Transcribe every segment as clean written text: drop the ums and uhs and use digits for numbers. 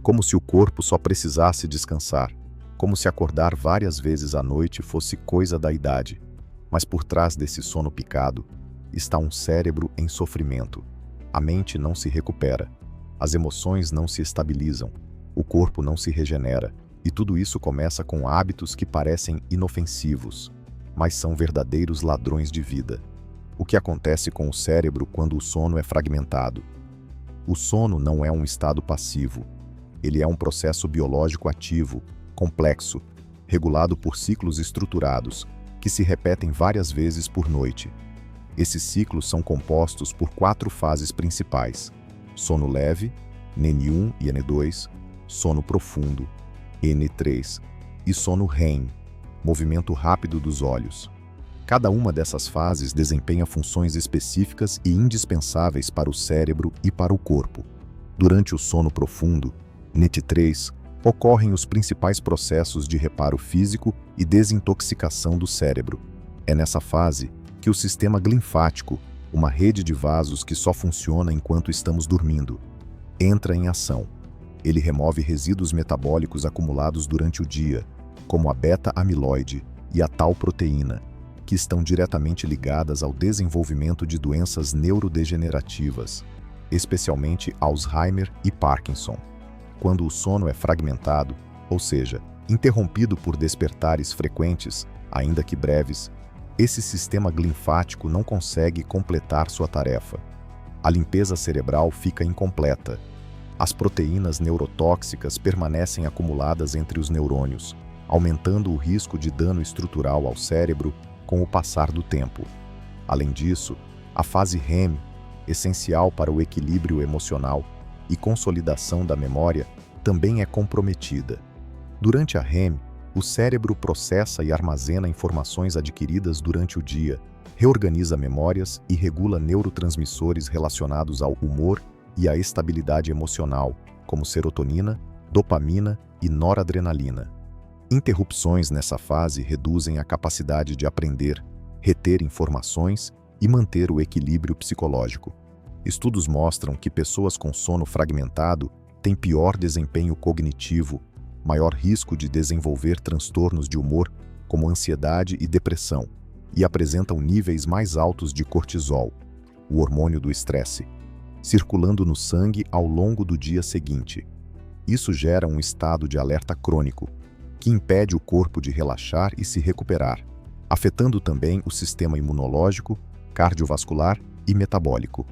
como se o corpo só precisasse descansar, como se acordar várias vezes à noite fosse coisa da idade. Mas por trás desse sono picado está um cérebro em sofrimento. A mente não se recupera, as emoções não se estabilizam, o corpo não se regenera, e tudo isso começa com hábitos que parecem inofensivos, mas são verdadeiros ladrões de vida. O que acontece com o cérebro quando o sono é fragmentado? O sono não é um estado passivo. Ele é um processo biológico ativo, complexo, regulado por ciclos estruturados, que se repetem várias vezes por noite. Esses ciclos são compostos por 4 fases principais: sono leve, N1 e N2, sono profundo, N3, e sono REM, movimento rápido dos olhos. Cada uma dessas fases desempenha funções específicas e indispensáveis para o cérebro e para o corpo. Durante o sono profundo, NT3, ocorrem os principais processos de reparo físico e desintoxicação do cérebro. É nessa fase que o sistema linfático, uma rede de vasos que só funciona enquanto estamos dormindo, entra em ação. Ele remove resíduos metabólicos acumulados durante o dia, como a beta-amiloide e a tal proteína, que estão diretamente ligadas ao desenvolvimento de doenças neurodegenerativas, especialmente Alzheimer e Parkinson. Quando o sono é fragmentado, ou seja, interrompido por despertares frequentes, ainda que breves, esse sistema linfático não consegue completar sua tarefa. A limpeza cerebral fica incompleta. As proteínas neurotóxicas permanecem acumuladas entre os neurônios, aumentando o risco de dano estrutural ao cérebro com o passar do tempo. Além disso, a fase REM, essencial para o equilíbrio emocional e consolidação da memória, também é comprometida. Durante a REM, o cérebro processa e armazena informações adquiridas durante o dia, reorganiza memórias e regula neurotransmissores relacionados ao humor e à estabilidade emocional, como serotonina, dopamina e noradrenalina. Interrupções nessa fase reduzem a capacidade de aprender, reter informações e manter o equilíbrio psicológico. Estudos mostram que pessoas com sono fragmentado têm pior desempenho cognitivo, maior risco de desenvolver transtornos de humor, como ansiedade e depressão, e apresentam níveis mais altos de cortisol, o hormônio do estresse, circulando no sangue ao longo do dia seguinte. Isso gera um estado de alerta crônico, que impede o corpo de relaxar e se recuperar, afetando também o sistema imunológico, cardiovascular e metabólico.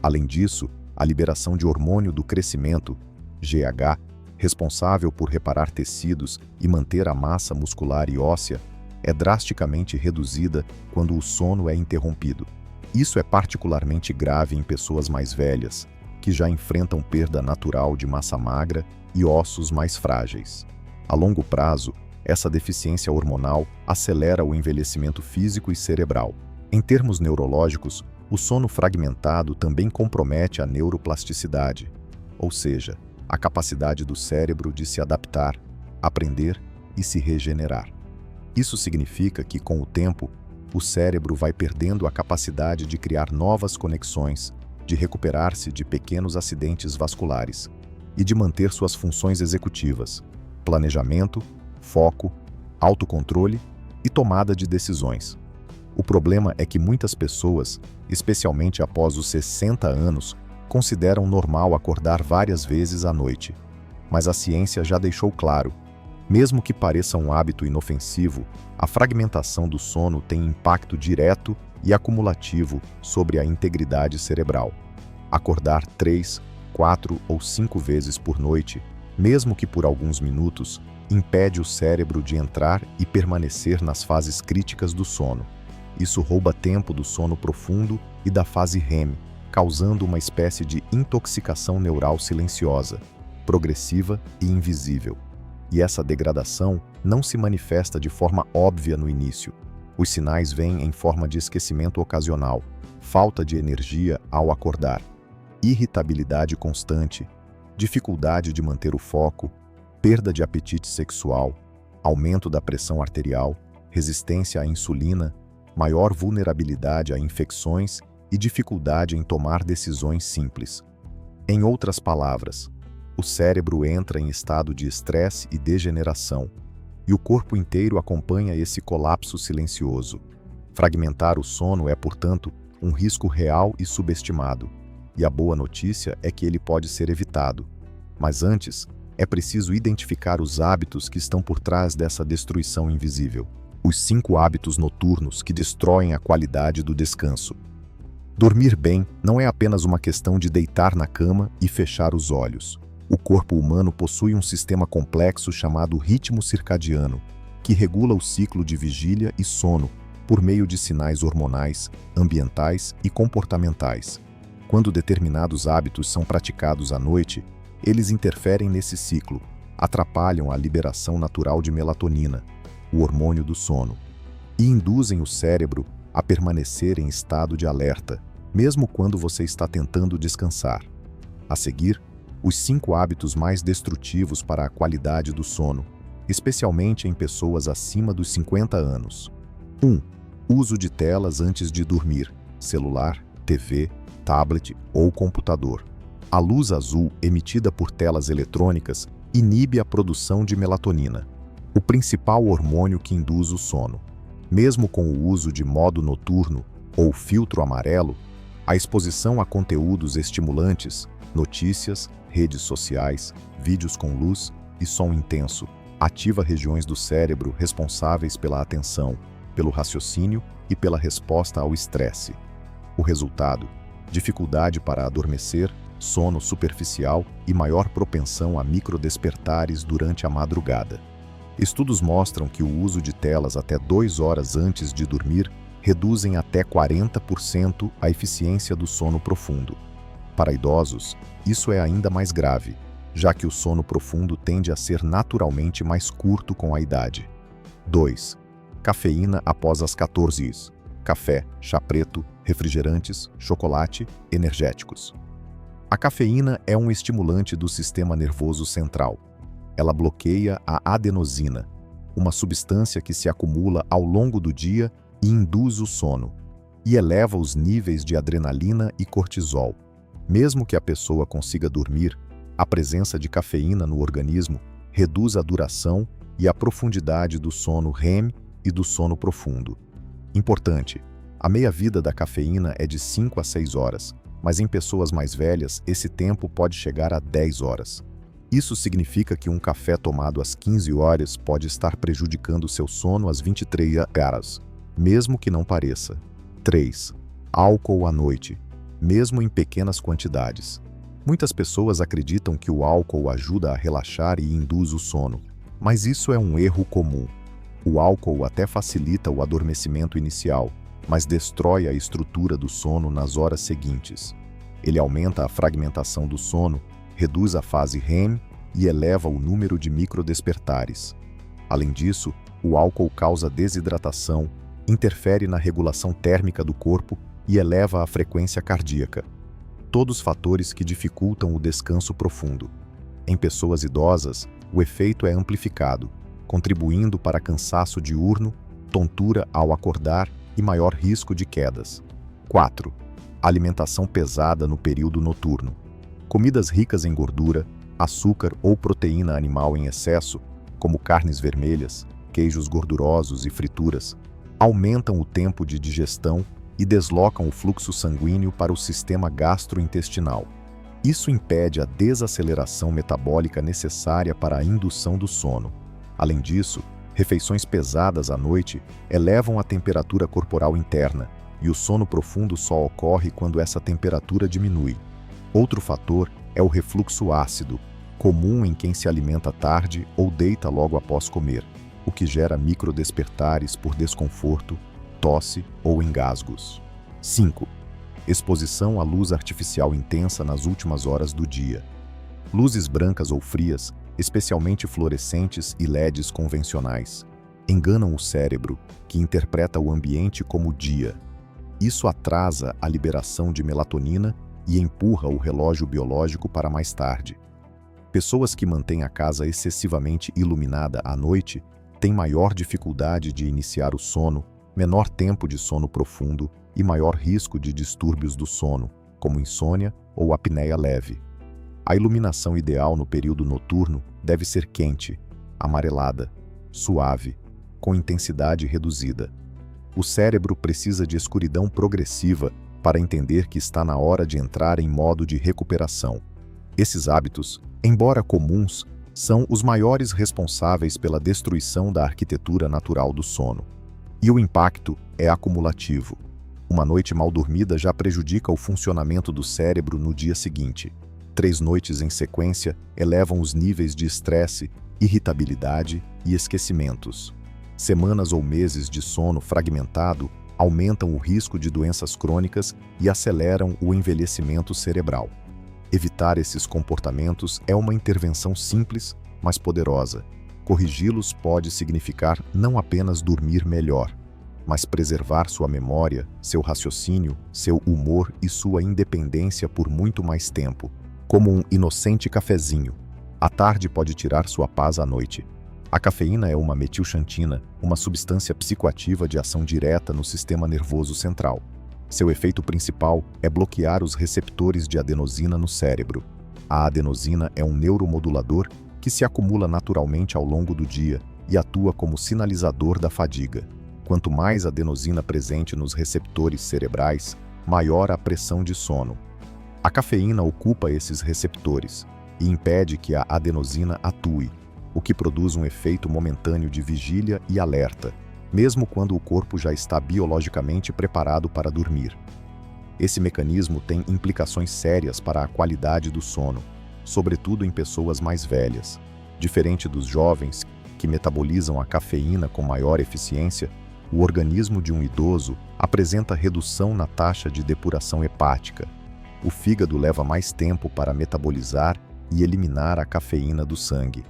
Além disso, a liberação de hormônio do crescimento, GH, responsável por reparar tecidos e manter a massa muscular e óssea, é drasticamente reduzida quando o sono é interrompido. Isso é particularmente grave em pessoas mais velhas, que já enfrentam perda natural de massa magra e ossos mais frágeis. A longo prazo, essa deficiência hormonal acelera o envelhecimento físico e cerebral. Em termos neurológicos, o sono fragmentado também compromete a neuroplasticidade, ou seja, a capacidade do cérebro de se adaptar, aprender e se regenerar. Isso significa que, com o tempo, o cérebro vai perdendo a capacidade de criar novas conexões, de recuperar-se de pequenos acidentes vasculares e de manter suas funções executivas, planejamento, foco, autocontrole e tomada de decisões. O problema é que muitas pessoas, especialmente após os 60 anos, consideram normal acordar várias vezes à noite. Mas a ciência já deixou claro, mesmo que pareça um hábito inofensivo, a fragmentação do sono tem impacto direto e acumulativo sobre a integridade cerebral. Acordar 3, 4 ou 5 vezes por noite, mesmo que por alguns minutos, impede o cérebro de entrar e permanecer nas fases críticas do sono. Isso rouba tempo do sono profundo e da fase REM, causando uma espécie de intoxicação neural silenciosa, progressiva e invisível. E essa degradação não se manifesta de forma óbvia no início. Os sinais vêm em forma de esquecimento ocasional, falta de energia ao acordar, irritabilidade constante, dificuldade de manter o foco, perda de apetite sexual, aumento da pressão arterial, resistência à insulina, maior vulnerabilidade a infecções e dificuldade em tomar decisões simples. Em outras palavras, o cérebro entra em estado de estresse e degeneração, e o corpo inteiro acompanha esse colapso silencioso. Fragmentar o sono é, portanto, um risco real e subestimado, e a boa notícia é que ele pode ser evitado. Mas antes, é preciso identificar os hábitos que estão por trás dessa destruição invisível. Os 5 hábitos noturnos que destroem a qualidade do descanso. Dormir bem não é apenas uma questão de deitar na cama e fechar os olhos. O corpo humano possui um sistema complexo chamado ritmo circadiano, que regula o ciclo de vigília e sono por meio de sinais hormonais, ambientais e comportamentais. Quando determinados hábitos são praticados à noite, eles interferem nesse ciclo, atrapalham a liberação natural de melatonina, o hormônio do sono, e induzem o cérebro a permanecer em estado de alerta, mesmo quando você está tentando descansar. A seguir, os 5 hábitos mais destrutivos para a qualidade do sono, especialmente em pessoas acima dos 50 anos. 1. Uso de telas antes de dormir, celular, TV, tablet ou computador. A luz azul emitida por telas eletrônicas inibe a produção de melatonina, o principal hormônio que induz o sono. Mesmo com o uso de modo noturno ou filtro amarelo, a exposição a conteúdos estimulantes, notícias, redes sociais, vídeos com luz e som intenso, ativa regiões do cérebro responsáveis pela atenção, pelo raciocínio e pela resposta ao estresse. O resultado: dificuldade para adormecer, sono superficial e maior propensão a microdespertares durante a madrugada. Estudos mostram que o uso de telas até 2 horas antes de dormir reduzem até 40% a eficiência do sono profundo. Para idosos, isso é ainda mais grave, já que o sono profundo tende a ser naturalmente mais curto com a idade. 2. Cafeína após as 14 horas. Café, chá preto, refrigerantes, chocolate, energéticos. A cafeína é um estimulante do sistema nervoso central. Ela bloqueia a adenosina, uma substância que se acumula ao longo do dia e induz o sono, e eleva os níveis de adrenalina e cortisol. Mesmo que a pessoa consiga dormir, a presença de cafeína no organismo reduz a duração e a profundidade do sono REM e do sono profundo. Importante: a meia-vida da cafeína é de 5 a 6 horas, mas em pessoas mais velhas esse tempo pode chegar a 10 horas. Isso significa que um café tomado às 15 horas pode estar prejudicando seu sono às 23 horas, mesmo que não pareça. 3. Álcool à noite, mesmo em pequenas quantidades. Muitas pessoas acreditam que o álcool ajuda a relaxar e induz o sono, mas isso é um erro comum. O álcool até facilita o adormecimento inicial, mas destrói a estrutura do sono nas horas seguintes. Ele aumenta a fragmentação do sono, reduz a fase REM e eleva o número de microdespertares. Além disso, o álcool causa desidratação, interfere na regulação térmica do corpo e eleva a frequência cardíaca. Todos fatores que dificultam o descanso profundo. Em pessoas idosas, o efeito é amplificado, contribuindo para cansaço diurno, tontura ao acordar e maior risco de quedas. 4. Alimentação pesada no período noturno. Comidas ricas em gordura, açúcar ou proteína animal em excesso, como carnes vermelhas, queijos gordurosos e frituras, aumentam o tempo de digestão e deslocam o fluxo sanguíneo para o sistema gastrointestinal. Isso impede a desaceleração metabólica necessária para a indução do sono. Além disso, refeições pesadas à noite elevam a temperatura corporal interna, e o sono profundo só ocorre quando essa temperatura diminui. Outro fator é o refluxo ácido, comum em quem se alimenta tarde ou deita logo após comer, o que gera microdespertares por desconforto, tosse ou engasgos. 5. Exposição à luz artificial intensa nas últimas horas do dia. Luzes brancas ou frias, especialmente fluorescentes e LEDs convencionais, enganam o cérebro, que interpreta o ambiente como dia. Isso atrasa a liberação de melatonina e empurra o relógio biológico para mais tarde. Pessoas que mantêm a casa excessivamente iluminada à noite têm maior dificuldade de iniciar o sono, menor tempo de sono profundo e maior risco de distúrbios do sono, como insônia ou apneia leve. A iluminação ideal no período noturno deve ser quente, amarelada, suave, com intensidade reduzida. O cérebro precisa de escuridão progressiva para entender que está na hora de entrar em modo de recuperação. Esses hábitos, embora comuns, são os maiores responsáveis pela destruição da arquitetura natural do sono. E o impacto é acumulativo. Uma noite mal dormida já prejudica o funcionamento do cérebro no dia seguinte. 3 noites em sequência elevam os níveis de estresse, irritabilidade e esquecimentos. Semanas ou meses de sono fragmentado aumentam o risco de doenças crônicas e aceleram o envelhecimento cerebral. Evitar esses comportamentos é uma intervenção simples, mas poderosa. Corrigi-los pode significar não apenas dormir melhor, mas preservar sua memória, seu raciocínio, seu humor e sua independência por muito mais tempo. Como um inocente cafezinho, à tarde pode tirar sua paz à noite. A cafeína é uma metilxantina, uma substância psicoativa de ação direta no sistema nervoso central. Seu efeito principal é bloquear os receptores de adenosina no cérebro. A adenosina é um neuromodulador que se acumula naturalmente ao longo do dia e atua como sinalizador da fadiga. Quanto mais adenosina presente nos receptores cerebrais, maior a pressão de sono. A cafeína ocupa esses receptores e impede que a adenosina atue, o que produz um efeito momentâneo de vigília e alerta, mesmo quando o corpo já está biologicamente preparado para dormir. Esse mecanismo tem implicações sérias para a qualidade do sono, sobretudo em pessoas mais velhas. Diferente dos jovens, que metabolizam a cafeína com maior eficiência, o organismo de um idoso apresenta redução na taxa de depuração hepática. O fígado leva mais tempo para metabolizar e eliminar a cafeína do sangue.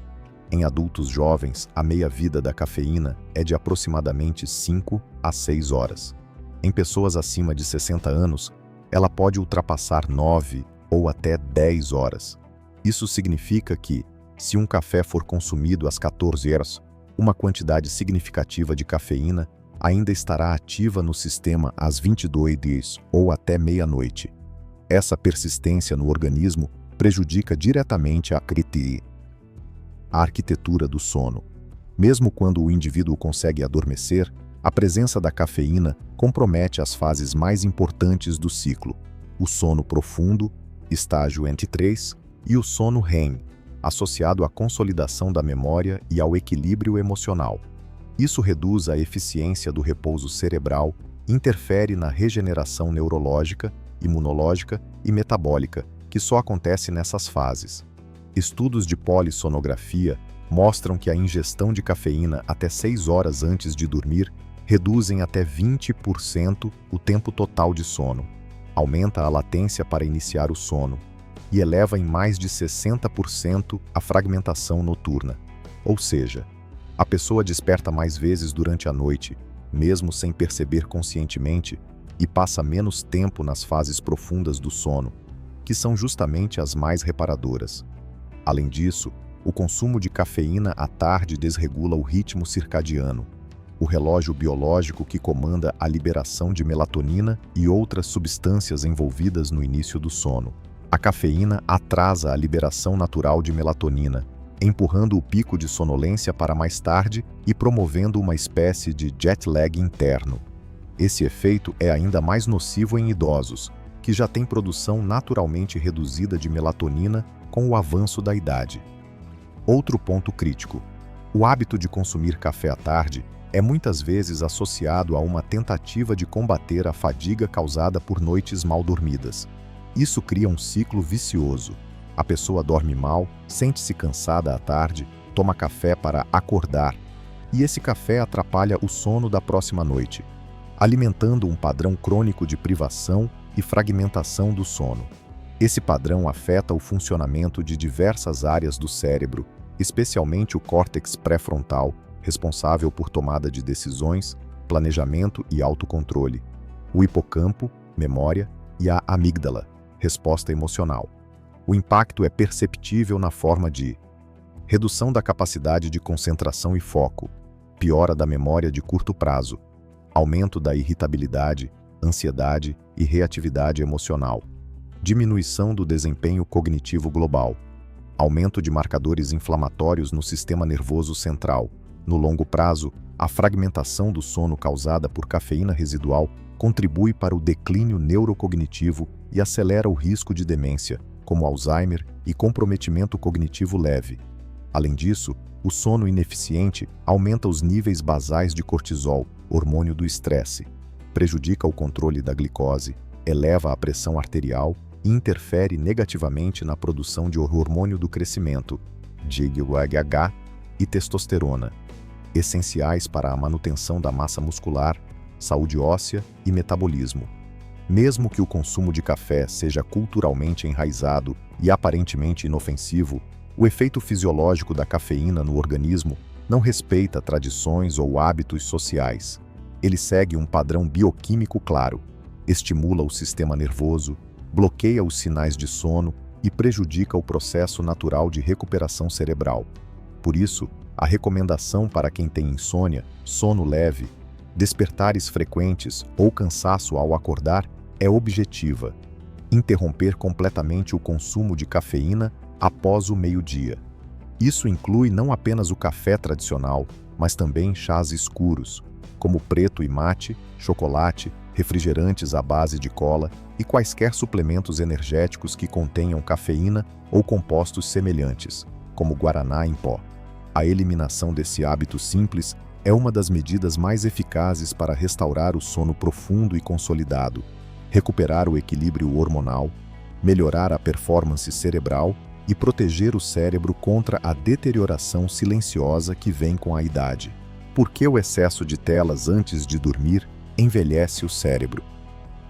Em adultos jovens, a meia-vida da cafeína é de aproximadamente 5 a 6 horas. Em pessoas acima de 60 anos, ela pode ultrapassar 9 ou até 10 horas. Isso significa que, se um café for consumido às 14 horas, uma quantidade significativa de cafeína ainda estará ativa no sistema às 22 ou até meia-noite. Essa persistência no organismo prejudica diretamente a arquitetura do sono. Mesmo quando o indivíduo consegue adormecer, a presença da cafeína compromete as fases mais importantes do ciclo: o sono profundo, estágio entre 3, e o sono REM, associado à consolidação da memória e ao equilíbrio emocional. Isso reduz a eficiência do repouso cerebral, interfere na regeneração neurológica, imunológica e metabólica, que só acontece nessas fases. Estudos de polissonografia mostram que a ingestão de cafeína até 6 horas antes de dormir reduzem até 20% o tempo total de sono, aumenta a latência para iniciar o sono e eleva em mais de 60% a fragmentação noturna. Ou seja, a pessoa desperta mais vezes durante a noite, mesmo sem perceber conscientemente, e passa menos tempo nas fases profundas do sono, que são justamente as mais reparadoras. Além disso, o consumo de cafeína à tarde desregula o ritmo circadiano, o relógio biológico que comanda a liberação de melatonina e outras substâncias envolvidas no início do sono. A cafeína atrasa a liberação natural de melatonina, empurrando o pico de sonolência para mais tarde e promovendo uma espécie de jet lag interno. Esse efeito é ainda mais nocivo em idosos, que já têm produção naturalmente reduzida de melatonina com o avanço da idade. Outro ponto crítico: o hábito de consumir café à tarde é muitas vezes associado a uma tentativa de combater a fadiga causada por noites mal dormidas. Isso cria um ciclo vicioso. A pessoa dorme mal, sente-se cansada à tarde, toma café para acordar, e esse café atrapalha o sono da próxima noite, alimentando um padrão crônico de privação e fragmentação do sono. Esse padrão afeta o funcionamento de diversas áreas do cérebro, especialmente o córtex pré-frontal, responsável por tomada de decisões, planejamento e autocontrole, o hipocampo, memória, e a amígdala, resposta emocional. O impacto é perceptível na forma de redução da capacidade de concentração e foco, piora da memória de curto prazo, aumento da irritabilidade, ansiedade e reatividade emocional, diminuição do desempenho cognitivo global, aumento de marcadores inflamatórios no sistema nervoso central. No longo prazo, a fragmentação do sono causada por cafeína residual contribui para o declínio neurocognitivo e acelera o risco de demência, como Alzheimer e comprometimento cognitivo leve. Além disso, o sono ineficiente aumenta os níveis basais de cortisol, hormônio do estresse, prejudica o controle da glicose, eleva a pressão arterial e interfere negativamente na produção de hormônio do crescimento, GHGH, e testosterona, essenciais para a manutenção da massa muscular, saúde óssea e metabolismo. Mesmo que o consumo de café seja culturalmente enraizado e aparentemente inofensivo, o efeito fisiológico da cafeína no organismo não respeita tradições ou hábitos sociais. Ele segue um padrão bioquímico claro, estimula o sistema nervoso, bloqueia os sinais de sono e prejudica o processo natural de recuperação cerebral. Por isso, a recomendação para quem tem insônia, sono leve, despertares frequentes ou cansaço ao acordar é objetiva: interromper completamente o consumo de cafeína após o meio-dia. Isso inclui não apenas o café tradicional, mas também chás escuros, como preto e mate, chocolate, refrigerantes à base de cola e quaisquer suplementos energéticos que contenham cafeína ou compostos semelhantes, como guaraná em pó. A eliminação desse hábito simples é uma das medidas mais eficazes para restaurar o sono profundo e consolidado, recuperar o equilíbrio hormonal, melhorar a performance cerebral e proteger o cérebro contra a deterioração silenciosa que vem com a idade. Por que o excesso de telas antes de dormir envelhece o cérebro?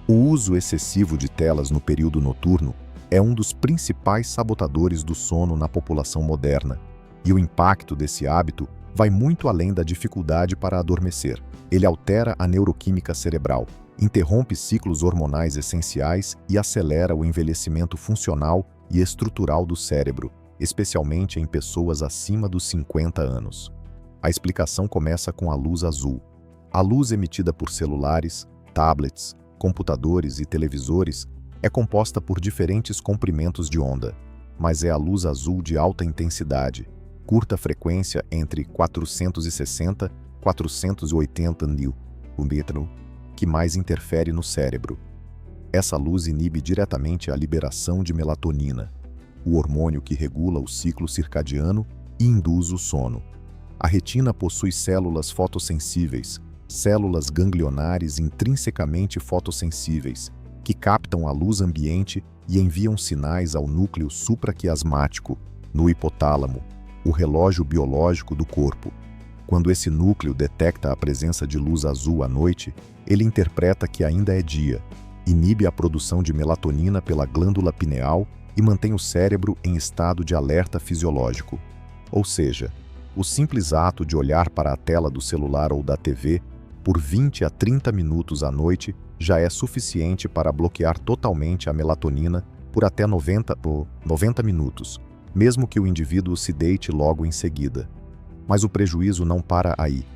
O uso excessivo de telas no período noturno é um dos principais sabotadores do sono na população moderna, e o impacto desse hábito vai muito além da dificuldade para adormecer. Ele altera a neuroquímica cerebral, interrompe ciclos hormonais essenciais e acelera o envelhecimento funcional e estrutural do cérebro, especialmente em pessoas acima dos 50 anos. A explicação começa com a luz azul. A luz emitida por celulares, tablets, computadores e televisores é composta por diferentes comprimentos de onda, mas é a luz azul de alta intensidade, curta frequência entre 460 e 480 nm, que mais interfere no cérebro. Essa luz inibe diretamente a liberação de melatonina, o hormônio que regula o ciclo circadiano e induz o sono. A retina possui células fotossensíveis, células ganglionares intrinsecamente fotossensíveis, que captam a luz ambiente e enviam sinais ao núcleo supraquiasmático, no hipotálamo, o relógio biológico do corpo. Quando esse núcleo detecta a presença de luz azul à noite, ele interpreta que ainda é dia, inibe a produção de melatonina pela glândula pineal e mantém o cérebro em estado de alerta fisiológico. Ou seja, o simples ato de olhar para a tela do celular ou da TV por 20 a 30 minutos à noite já é suficiente para bloquear totalmente a melatonina por até 90 minutos, mesmo que o indivíduo se deite logo em seguida. Mas o prejuízo não para aí.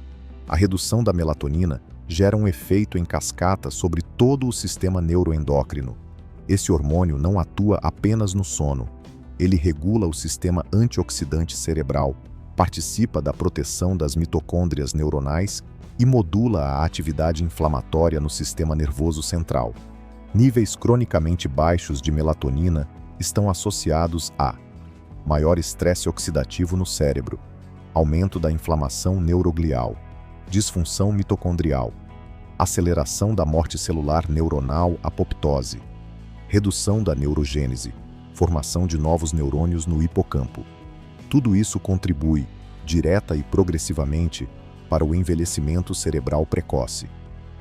A redução da melatonina gera um efeito em cascata sobre todo o sistema neuroendócrino. Esse hormônio não atua apenas no sono. Ele regula o sistema antioxidante cerebral, participa da proteção das mitocôndrias neuronais e modula a atividade inflamatória no sistema nervoso central. Níveis cronicamente baixos de melatonina estão associados a maior estresse oxidativo no cérebro, aumento da inflamação neuroglial, disfunção mitocondrial, aceleração da morte celular neuronal, apoptose, redução da neurogênese, formação de novos neurônios no hipocampo. Tudo isso contribui, direta e progressivamente, para o envelhecimento cerebral precoce.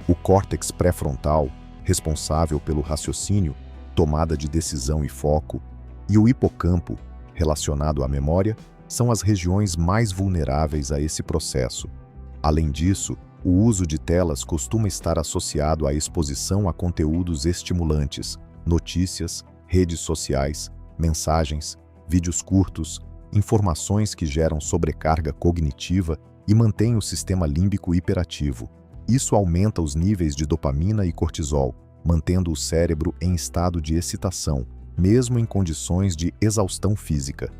O córtex pré-frontal, responsável pelo raciocínio, tomada de decisão e foco, e o hipocampo, relacionado à memória, são as regiões mais vulneráveis a esse processo. Além disso, o uso de telas costuma estar associado à exposição a conteúdos estimulantes, notícias, redes sociais, mensagens, vídeos curtos, informações que geram sobrecarga cognitiva e mantêm o sistema límbico hiperativo. Isso aumenta os níveis de dopamina e cortisol, mantendo o cérebro em estado de excitação, mesmo em condições de exaustão física.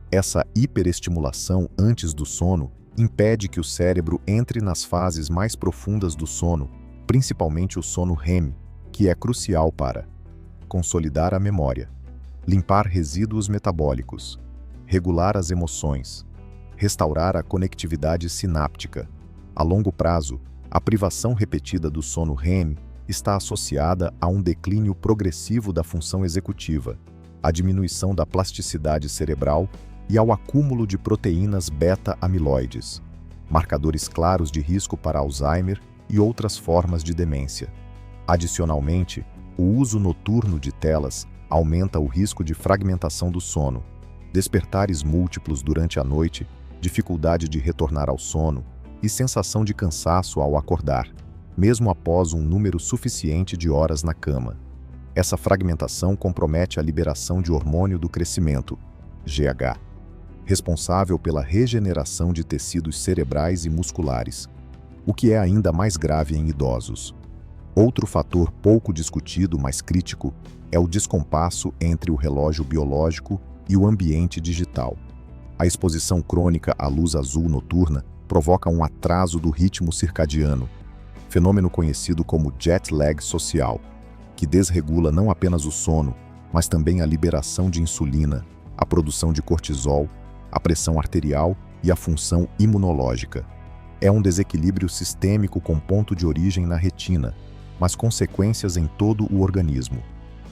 Essa hiperestimulação antes do sono impede que o cérebro entre nas fases mais profundas do sono, principalmente o sono REM, que é crucial para consolidar a memória, limpar resíduos metabólicos, regular as emoções, restaurar a conectividade sináptica. A longo prazo, a privação repetida do sono REM está associada a um declínio progressivo da função executiva, à diminuição da plasticidade cerebral e ao acúmulo de proteínas beta-amiloides, marcadores claros de risco para Alzheimer e outras formas de demência. Adicionalmente, o uso noturno de telas aumenta o risco de fragmentação do sono, despertares múltiplos durante a noite, dificuldade de retornar ao sono e sensação de cansaço ao acordar, mesmo após um número suficiente de horas na cama. Essa fragmentação compromete a liberação de hormônio do crescimento, GH, responsável pela regeneração de tecidos cerebrais e musculares, o que é ainda mais grave em idosos. Outro fator pouco discutido, mas crítico, é o descompasso entre o relógio biológico e o ambiente digital. A exposição crônica à luz azul noturna provoca um atraso do ritmo circadiano, fenômeno conhecido como jet lag social, que desregula não apenas o sono, mas também a liberação de insulina, a produção de cortisol, a pressão arterial e a função imunológica. É um desequilíbrio sistêmico com ponto de origem na retina, mas consequências em todo o organismo.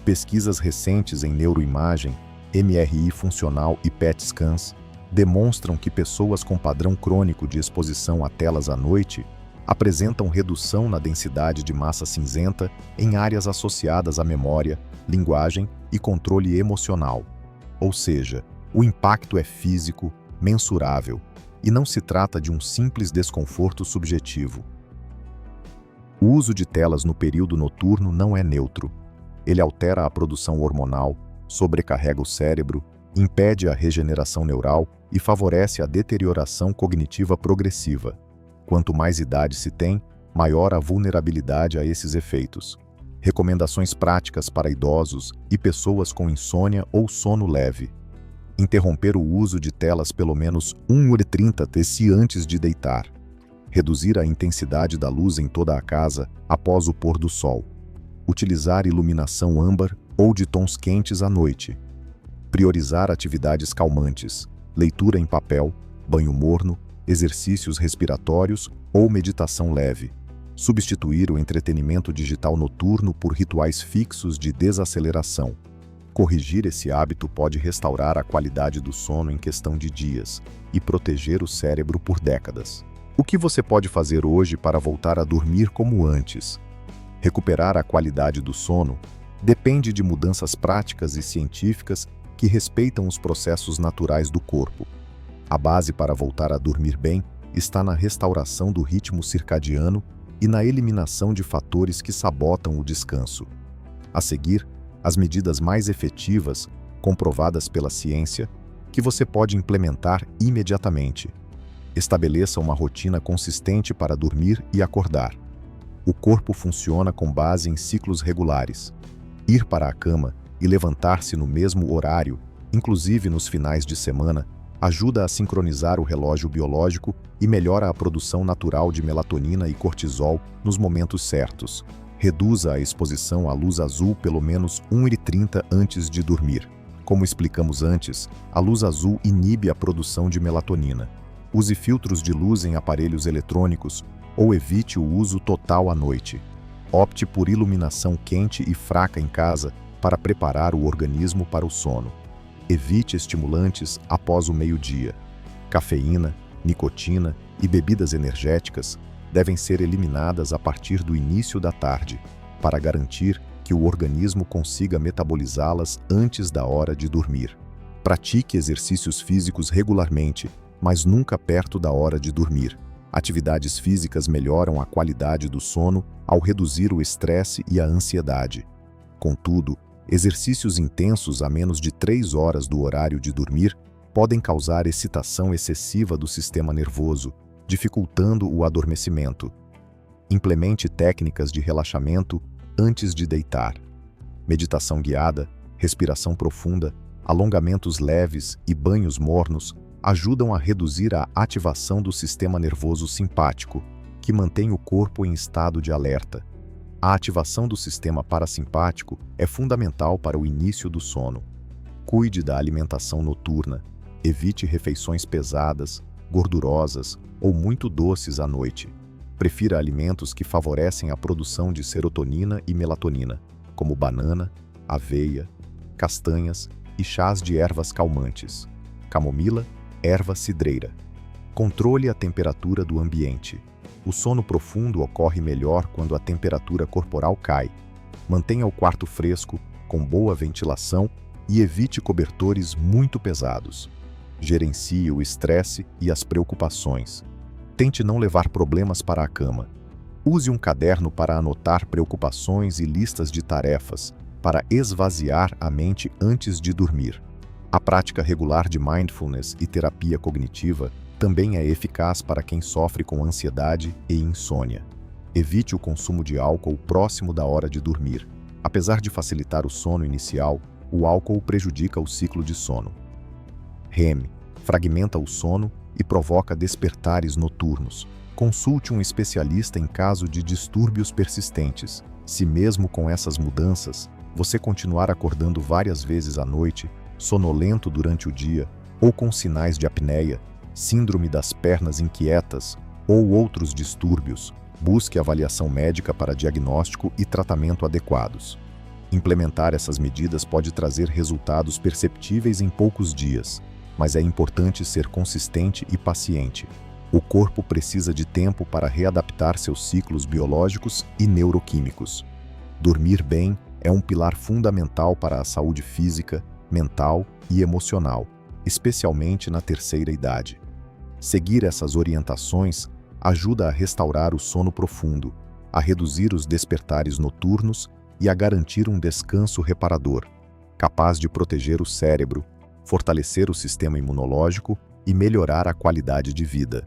Pesquisas recentes em neuroimagem, MRI funcional e PET scans demonstram que pessoas com padrão crônico de exposição a telas à noite apresentam redução na densidade de massa cinzenta em áreas associadas à memória, linguagem e controle emocional. Ou seja, o impacto é físico, mensurável, e não se trata de um simples desconforto subjetivo. O uso de telas no período noturno não é neutro. Ele altera a produção hormonal, sobrecarrega o cérebro, impede a regeneração neural e favorece a deterioração cognitiva progressiva. Quanto mais idade se tem, maior a vulnerabilidade a esses efeitos. Recomendações práticas para idosos e pessoas com insônia ou sono leve. Interromper o uso de telas pelo menos 1h30 antes de deitar. Reduzir a intensidade da luz em toda a casa após o pôr do sol. Utilizar iluminação âmbar ou de tons quentes à noite. Priorizar atividades calmantes, leitura em papel, banho morno, exercícios respiratórios ou meditação leve. Substituir o entretenimento digital noturno por rituais fixos de desaceleração. Corrigir esse hábito pode restaurar a qualidade do sono em questão de dias e proteger o cérebro por décadas. O que você pode fazer hoje para voltar a dormir como antes? Recuperar a qualidade do sono depende de mudanças práticas e científicas que respeitam os processos naturais do corpo. A base para voltar a dormir bem está na restauração do ritmo circadiano e na eliminação de fatores que sabotam o descanso. A seguir, as medidas mais efetivas, comprovadas pela ciência, que você pode implementar imediatamente. Estabeleça uma rotina consistente para dormir e acordar. O corpo funciona com base em ciclos regulares. Ir para a cama e levantar-se no mesmo horário, inclusive nos finais de semana, ajuda a sincronizar o relógio biológico e melhora a produção natural de melatonina e cortisol nos momentos certos. Reduza a exposição à luz azul pelo menos 1h30 antes de dormir. Como explicamos antes, a luz azul inibe a produção de melatonina. Use filtros de luz em aparelhos eletrônicos ou evite o uso total à noite. Opte por iluminação quente e fraca em casa para preparar o organismo para o sono. Evite estimulantes após o meio-dia. Cafeína, nicotina e bebidas energéticas devem ser eliminadas a partir do início da tarde, para garantir que o organismo consiga metabolizá-las antes da hora de dormir. Pratique exercícios físicos regularmente, mas nunca perto da hora de dormir. Atividades físicas melhoram a qualidade do sono ao reduzir o estresse e a ansiedade. Contudo, exercícios intensos a menos de 3 horas do horário de dormir podem causar excitação excessiva do sistema nervoso, dificultando o adormecimento. Implemente técnicas de relaxamento antes de deitar. Meditação guiada, respiração profunda, alongamentos leves e banhos mornos ajudam a reduzir a ativação do sistema nervoso simpático, que mantém o corpo em estado de alerta. A ativação do sistema parasimpático é fundamental para o início do sono. Cuide da alimentação noturna. Evite refeições pesadas, gordurosas ou muito doces à noite. Prefira alimentos que favorecem a produção de serotonina e melatonina, como banana, aveia, castanhas e chás de ervas calmantes, camomila, erva cidreira. Controle a temperatura do ambiente. O sono profundo ocorre melhor quando a temperatura corporal cai. Mantenha o quarto fresco, com boa ventilação e evite cobertores muito pesados. Gerencie o estresse e as preocupações. Tente não levar problemas para a cama. Use um caderno para anotar preocupações e listas de tarefas, para esvaziar a mente antes de dormir. A prática regular de mindfulness e terapia cognitiva também é eficaz para quem sofre com ansiedade e insônia. Evite o consumo de álcool próximo da hora de dormir. Apesar de facilitar o sono inicial, o álcool prejudica o ciclo de sono. REM fragmenta o sono e provoca despertares noturnos. Consulte um especialista em caso de distúrbios persistentes. Se mesmo com essas mudanças, você continuar acordando várias vezes à noite, sonolento durante o dia ou com sinais de apneia, síndrome das pernas inquietas ou outros distúrbios, busque avaliação médica para diagnóstico e tratamento adequados. Implementar essas medidas pode trazer resultados perceptíveis em poucos dias, mas é importante ser consistente e paciente. O corpo precisa de tempo para readaptar seus ciclos biológicos e neuroquímicos. Dormir bem é um pilar fundamental para a saúde física, mental e emocional, especialmente na terceira idade. Seguir essas orientações ajuda a restaurar o sono profundo, a reduzir os despertares noturnos e a garantir um descanso reparador, capaz de proteger o cérebro, fortalecer o sistema imunológico e melhorar a qualidade de vida.